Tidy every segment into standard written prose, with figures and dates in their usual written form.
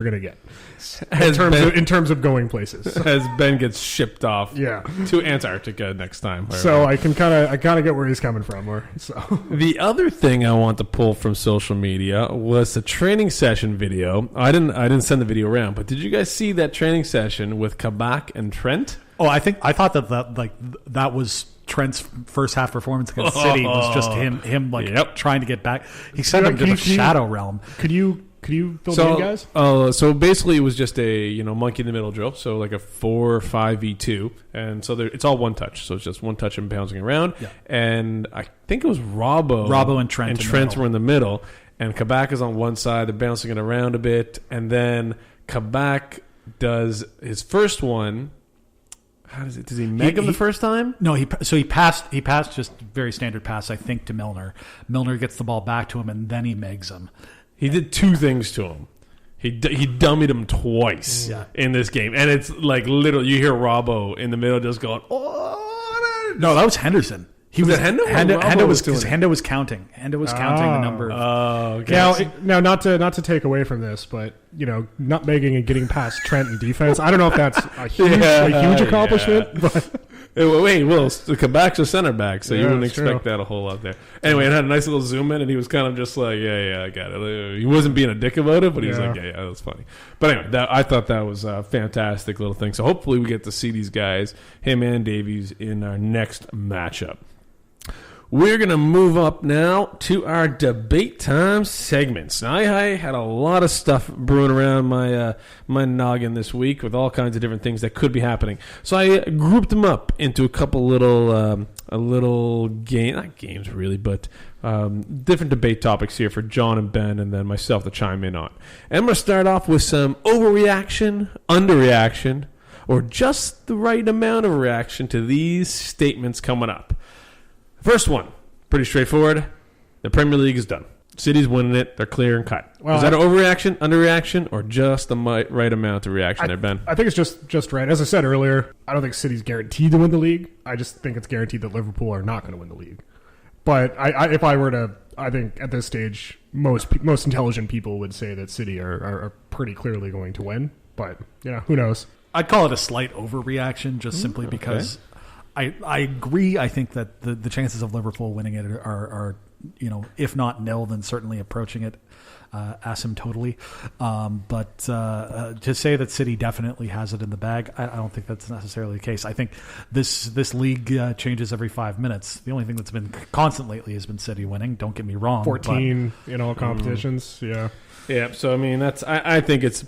we're going to get in terms of going places. As Ben gets shipped off Yeah. to Antarctica next time. So I kind of get where he's coming from. The other thing I want to pull from social media was the training session video. I didn't send the video around, but did you guys see that training session with Kabak and Trent? Oh, I thought that was Trent's first half performance against City was just him trying to get back. He sent him to the shadow realm. Could you fill in, guys? So basically, it was just a monkey in the middle drill. So like a 4 or 5v2, and so it's all one touch. So it's just one touch and bouncing around. Yeah. And I think it was Robbo and Trent. And Trent were in the middle, and Kabak is on one side. They're bouncing it around a bit, and then Kabak does his first one. How does it? Does he meg him the first time? No, he passed just very standard pass, I think, to Milner. Milner gets the ball back to him, and then he megs him. He did two things to him. He dummied him twice in this game, and it's like literally you hear Robbo in the middle just going, "Oh!" No, that was Henderson. Was it Hendo? Hendo was because Hendo was counting. Hendo was counting the number. Okay. Now, not to take away from this, but nutmegging and getting past Trent in defense, I don't know if that's a huge accomplishment. But wait, Will, Kabak's a center back, so you wouldn't expect that a whole lot there. Anyway, it had a nice little zoom in, and he was kind of just like, yeah, I got it. He wasn't being a dick about it, but he was like, yeah, that was funny. But anyway, I thought that was a fantastic little thing. So hopefully we get to see these guys, him and Davies, in our next matchup. We're going to move up now to our debate time segments. Now, I had a lot of stuff brewing around my noggin this week with all kinds of different things that could be happening. So I grouped them up into a couple little not games really, but different debate topics here for John and Ben and then myself to chime in on. And I'm going to start off with some overreaction, underreaction, or just the right amount of reaction to these statements coming up. First one, pretty straightforward. The Premier League is done. City's winning it. They're clear and cut. Well, is that an overreaction, underreaction, or just the right amount of reaction there, Ben? I think it's just right. As I said earlier, I don't think City's guaranteed to win the league. I just think it's guaranteed that Liverpool are not going to win the league. But if I were to, I think at this stage, most intelligent people would say that City are pretty clearly going to win. But, who knows? I'd call it a slight overreaction just simply because... I agree. I think that the chances of Liverpool winning it are if not nil, then certainly approaching it asymptotally. But to say that City definitely has it in the bag, I don't think that's necessarily the case. I think this league changes every 5 minutes. The only thing that's been constant lately has been City winning. Don't get me wrong. 14 in all competitions. Yeah. So I think it's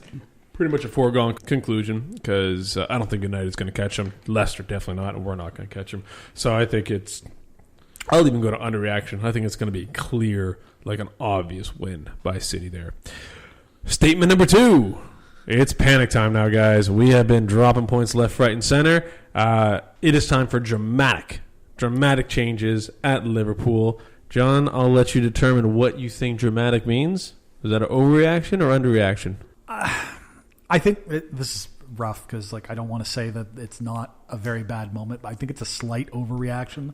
pretty much a foregone conclusion because I don't think United's going to catch them. Leicester definitely not, and we're not going to catch them. So I think I'll even go to underreaction. I think it's going to be clear, like an obvious win by City there. Statement number 2. It's panic time now, guys. We have been dropping points left, right, and center. It is time for dramatic changes at Liverpool. John, I'll let you determine what you think dramatic means. Is that an overreaction or underreaction? I think this is rough because I don't want to say that it's not a very bad moment, but I think it's a slight overreaction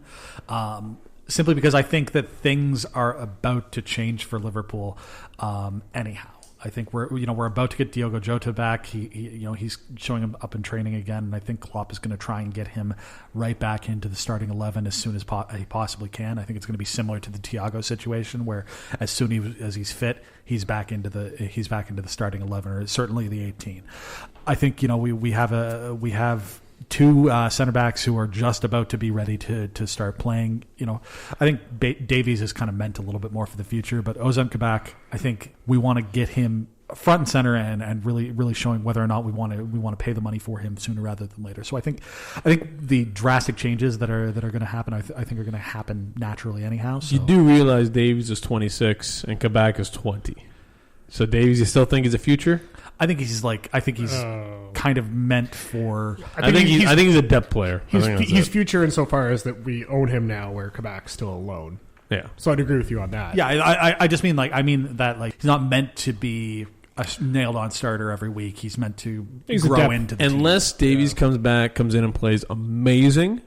simply because I think that things are about to change for Liverpool anyhow. I think we're about to get Diogo Jota back. He's showing up in training again, and I think Klopp is going to try and get him right back into the starting 11 as soon as he possibly can. I think it's going to be similar to the Thiago situation, where as soon as he's fit, he's back into the starting 11, or certainly the 18. I think we have two center backs who are just about to be ready to start playing. I think Davies is kind of meant a little bit more for the future, but Ozan Kabak, I think we want to get him front and center and really showing whether or not we want to pay the money for him sooner rather than later. So I think the drastic changes that are going to happen, I think are going to happen naturally anyhow. So. You do realize Davies is 26 and Kabak is 20. So Davies, you still think is a future? I think he's kind of meant for. I think he's a depth player. He's future insofar as that we own him now, where Kabak's still a loan. Yeah, so I'd agree with you on that. Yeah, I just mean that he's not meant to be a nailed on starter every week. He's meant to grow into the team. Unless Davies comes in and plays amazing,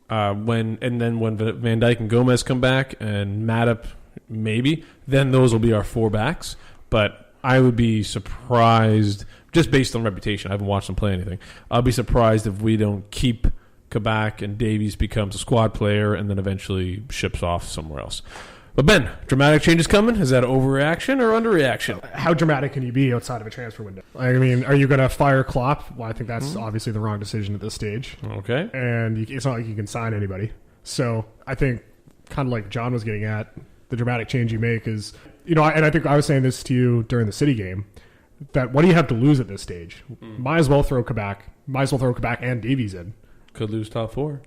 when Van Dijk and Gomez come back and Matip maybe, then those will be our 4 backs. But I would be surprised, just based on reputation. I haven't watched them play anything. I'll be surprised if we don't keep Kabak and Davies becomes a squad player and then eventually ships off somewhere else. But Ben, dramatic changes coming. Is that overreaction or underreaction? How dramatic can you be outside of a transfer window? I mean, are you going to fire Klopp? Well, I think that's obviously the wrong decision at this stage. Okay. And it's not like you can sign anybody. So I think, kind of like John was getting at, the dramatic change you make is, and I think I was saying this to you during the City game, that what do you have to lose at this stage? Might as well throw Kabak and Davies in. Could lose top 4.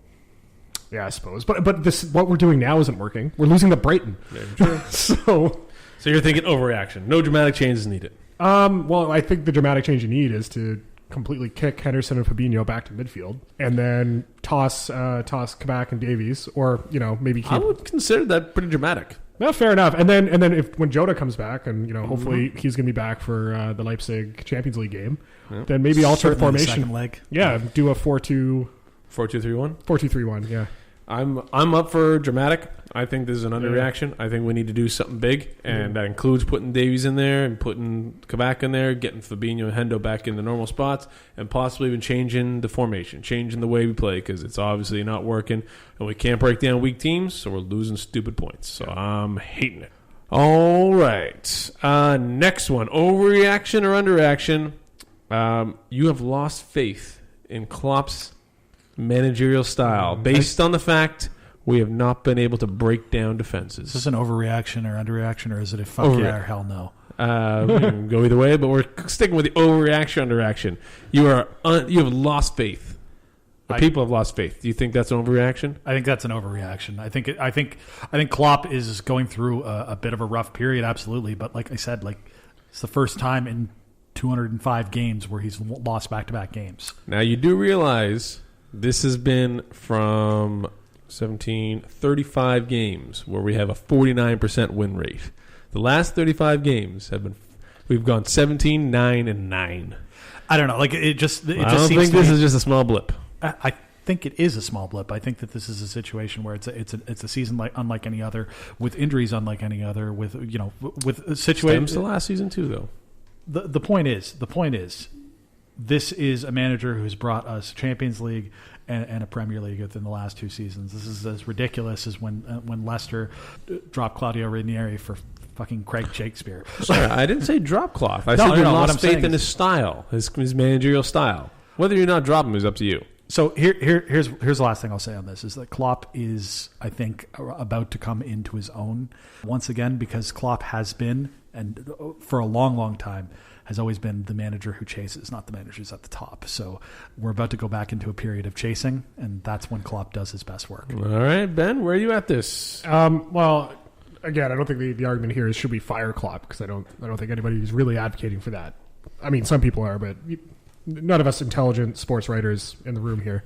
Yeah, I suppose. But this what we're doing now isn't working. We're losing to Brighton. Very true. So you're thinking overreaction. No dramatic changes needed. Well, I think the dramatic change you need is to completely kick Henderson and Fabinho back to midfield, and then toss Kabak and Davies, or maybe keep. I would consider that pretty dramatic. No, fair enough. And then when Jota comes back, and hopefully he's going to be back for the Leipzig Champions League game, then maybe alter formation. The second leg. Yeah, do a 4-2. 4-2-3-1? 4-2-3-1, yeah. I'm up for dramatic. I think this is an underreaction. I think we need to do something big, and that includes putting Davies in there and putting Kabak in there, getting Fabinho and Hendo back in the normal spots, and possibly even changing the formation, changing the way we play, because it's obviously not working, and we can't break down weak teams, so we're losing stupid points. So I'm hating it. All right. Next one, overreaction or underreaction. You have lost faith in Klopp's managerial style based on the fact we have not been able to break down defenses. Is this an overreaction or underreaction, or is it a fuck yeah or hell no? We can go either way, but we're sticking with the overreaction, underreaction. You have lost faith. People have lost faith. Do you think that's an overreaction? I think that's an overreaction. I think Klopp is going through a bit of a rough period, absolutely. But like I said, it's the first time in 205 games where he's lost back-to-back games. Now you do realize this has been from 35 games where we have a 49% win rate. The last 35 games we've gone 17, 9, and 9. I don't know. It just I don't think this is just a small blip. I think it is a small blip. I think that this is a situation where it's a season unlike any other, with injuries unlike any other, with situations. Stems to last season too, though. The point is, this is a manager who's brought us Champions League and a Premier League within the last 2 seasons. This is as ridiculous as when Leicester dropped Claudio Ranieri for fucking Craig Shakespeare. Sorry, I didn't say drop cloth. I said you lost faith in his style, his managerial style. Whether you're not dropping him is up to you. So here's the last thing I'll say on this is that Klopp is, I think, about to come into his own once again, because Klopp has been, and for a long, long time, has always been the manager who chases, not the manager who's at the top. So we're about to go back into a period of chasing, and that's when Klopp does his best work. All right, Ben, where are you at this? Well, again, I don't think the argument here is should we fire Klopp, because I don't think anybody's really advocating for that. I mean, some people are, but none of us intelligent sports writers in the room here.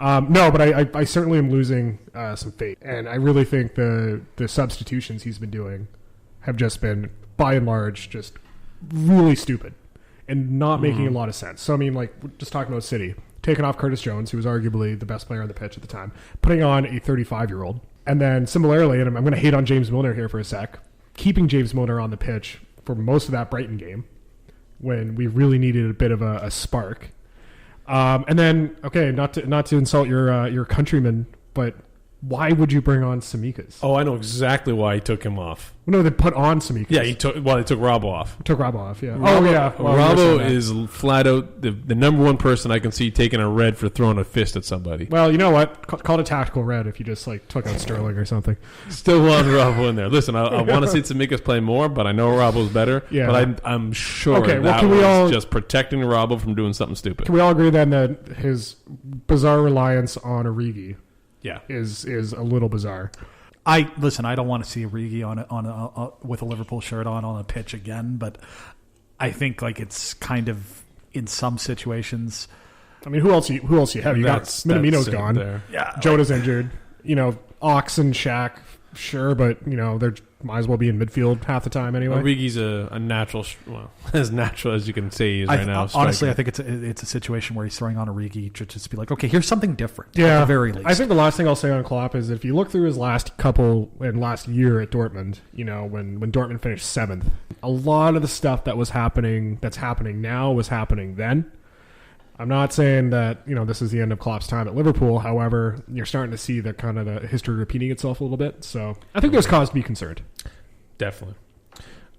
No, but I certainly am losing some faith, and I really think the substitutions he's been doing have just been, by and large, just really stupid and not making a lot of sense. So, I mean, just talking about City, taking off Curtis Jones, who was arguably the best player on the pitch at the time, putting on a 35-year-old. And then similarly, and I'm going to hate on James Milner here for a sec, keeping James Milner on the pitch for most of that Brighton game when we really needed a bit of a spark. And then, okay, not to insult your countrymen, but why would you bring on Samikas? Oh, I know exactly why he took him off. No, they put on Samikas. Yeah, they took Robbo off. Took Robbo off, yeah. Robbo is flat out the number one person I can see taking a red for throwing a fist at somebody. Well, you know what? Call it a tactical red if you just took out Sterling or something. Still want Robbo in there. Listen, I want to see Samikas play more, but I know Robbo's better. Yeah. But I'm sure that was just protecting Robbo from doing something stupid. Can we all agree then that his bizarre reliance on Origi is a little bizarre? I don't want to see Origi on with a Liverpool shirt on a pitch again, but I think it's kind of in some situations. I mean, who else you have? You got Minamino's gone. There. Yeah, Jota's injured. Ox and Shaq, sure, but they're might as well be in midfield half the time anyway. Origi's a natural, as natural as you can say he is right now. Honestly, I think it's a situation where he's throwing on Origi to just be like, okay, here's something different. Yeah, at the very least. I think the last thing I'll say on Klopp is if you look through his last couple and last year at Dortmund, when Dortmund finished 7th, a lot of the stuff that's happening now was happening then. I'm not saying that this is the end of Klopp's time at Liverpool. However, you're starting to see the kind of the history repeating itself a little bit. So I think there's cause to be concerned. Definitely.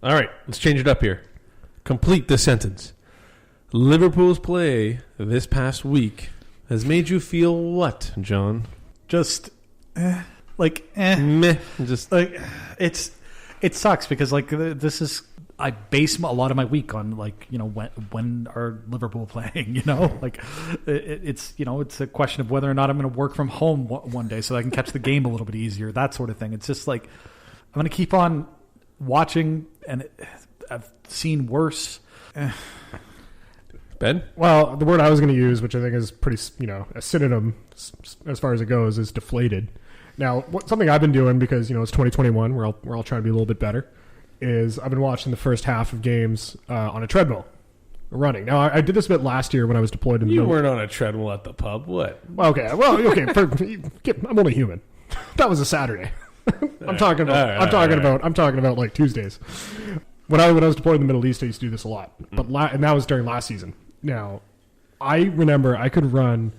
All right, let's change it up here. Complete the sentence. Liverpool's play this past week has made you feel what, John? Just meh. Just like it sucks because this is. I base a lot of my week on when are Liverpool playing, it's a question of whether or not I'm going to work from home one day so I can catch the game a little bit easier, that sort of thing. It's just like I'm going to keep on watching, and I've seen worse. Ben? Well, the word I was going to use, which I think is pretty, a synonym as far as it goes, is deflated. Now, something I've been doing because it's 2021, we're all trying to be a little bit better. Is I've been watching the first half of games on a treadmill, running. Now, I did this a bit last year when I was deployed in the You weren't on a treadmill at the pub. What? Okay. I'm only human. That was a Saturday. I'm talking about like Tuesdays. When I was deployed in the Middle East, I used to do this a lot. And that was during last season. Now, I remember I could run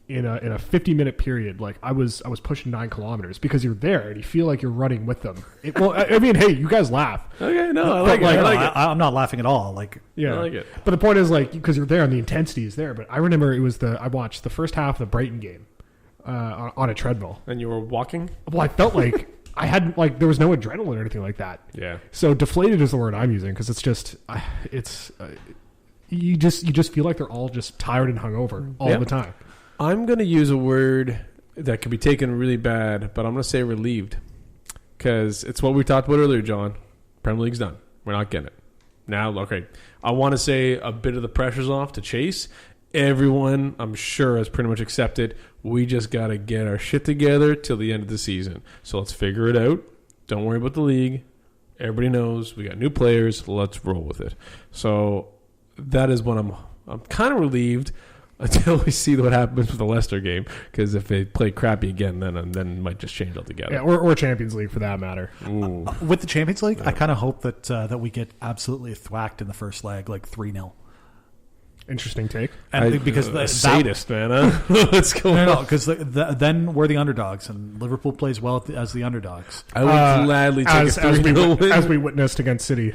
in a 50-minute period, like I was pushing 9 kilometers because you're there and you feel like you're running with them. Hey, you guys laugh. Okay, no, I like it. I'm not laughing at all. I like it. But the point is, because you're there and the intensity is there. But I remember I watched the first half of the Brighton game on a treadmill. And you were walking? Well, I felt like I hadn't there was no adrenaline or anything like that. Yeah. So deflated is the word I'm using because it's just you just feel like they're all just tired and hungover all the time. I'm going to use a word that could be taken really bad, but I'm going to say relieved. Because it's what we talked about earlier, John. Premier League's done. We're not getting it. Now, okay, I want to say a bit of the pressure's off to Chase. Everyone, I'm sure, has pretty much accepted we just got to get our shit together till the end of the season. So let's figure it out. Don't worry about the league. Everybody knows we got new players. Let's roll with it. So that is what I'm kind of relieved until we see what happens with the Leicester game. Because if they play crappy again, then it might just change altogether. Yeah, or Champions League for that matter. With the Champions League, I kind of hope that we get absolutely thwacked in the first leg, like 3-0. Interesting take. Because sadist, man. Huh? What's going on? Because then we're the underdogs, and Liverpool plays well as the underdogs. I would gladly take a 3-0 win. As we witnessed against City.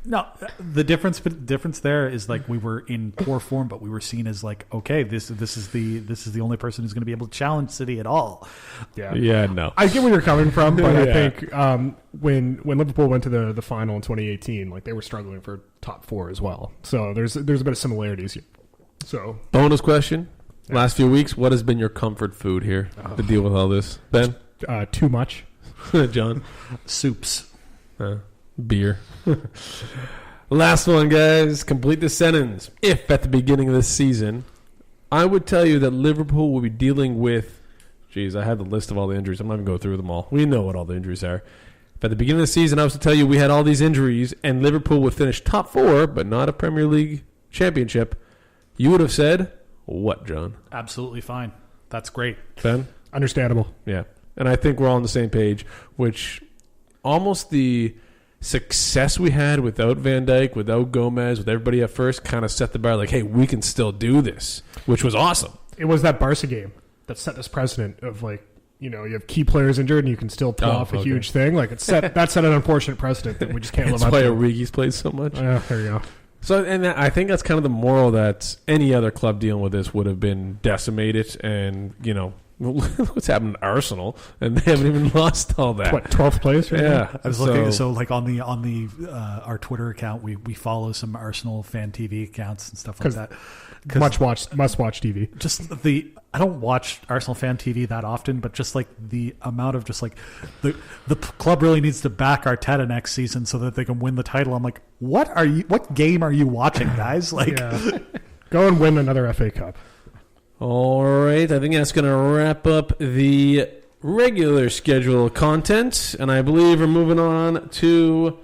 No, the difference there is we were in poor form, but we were seen as okay, this is the only person who's going to be able to challenge City at all. Yeah, no. I get where you're coming from, but I think when Liverpool went to the final in 2018, they were struggling for top 4 as well. So there's a bit of similarities here. So bonus question: last few weeks, what has been your comfort food here to deal with all this, Ben? Too much, John. Soups. Beer. Last one, guys. Complete the sentence. If at the beginning of this season, I would tell you that Liverpool will be dealing with... Geez, I had the list of all the injuries. I'm not going to go through them all. We know what all the injuries are. If at the beginning of the season, I was to tell you we had all these injuries and Liverpool would finish top 4, but not a Premier League championship, you would have said, what, John? Absolutely fine. That's great. Ben? Understandable. Yeah. And I think we're all on the same page, which almost the success we had without Van Dijk, without Gomez, with everybody at first kind of set the bar hey, we can still do this, which was awesome. It was that Barca game that set this precedent of you have key players injured and you can still pull off a huge thing. That set an unfortunate precedent that we just can't live up to. That's why Origi's played so much. There you go. So, and I think that's kind of the moral that any other club dealing with this would have been decimated and, what's happened to Arsenal, and they haven't even lost all that. What, 12th place? Right now? I was looking. So, on the our Twitter account, we follow some Arsenal fan TV accounts and stuff like that. Must watch TV. Just I don't watch Arsenal fan TV that often, but just the amount of the club really needs to back Arteta next season so that they can win the title. I'm like, what game are you watching, guys? Go and win another FA Cup. All right, I think that's going to wrap up the regular schedule content, and I believe we're moving on to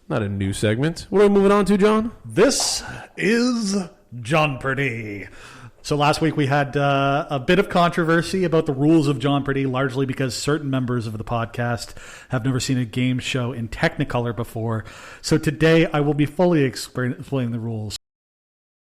not a new segment. What are we moving on to, John? This is John-pardy. So last week we had a bit of controversy about the rules of John-pardy, largely because certain members of the podcast have never seen a game show in Technicolor before. So today I will be fully explaining the rules.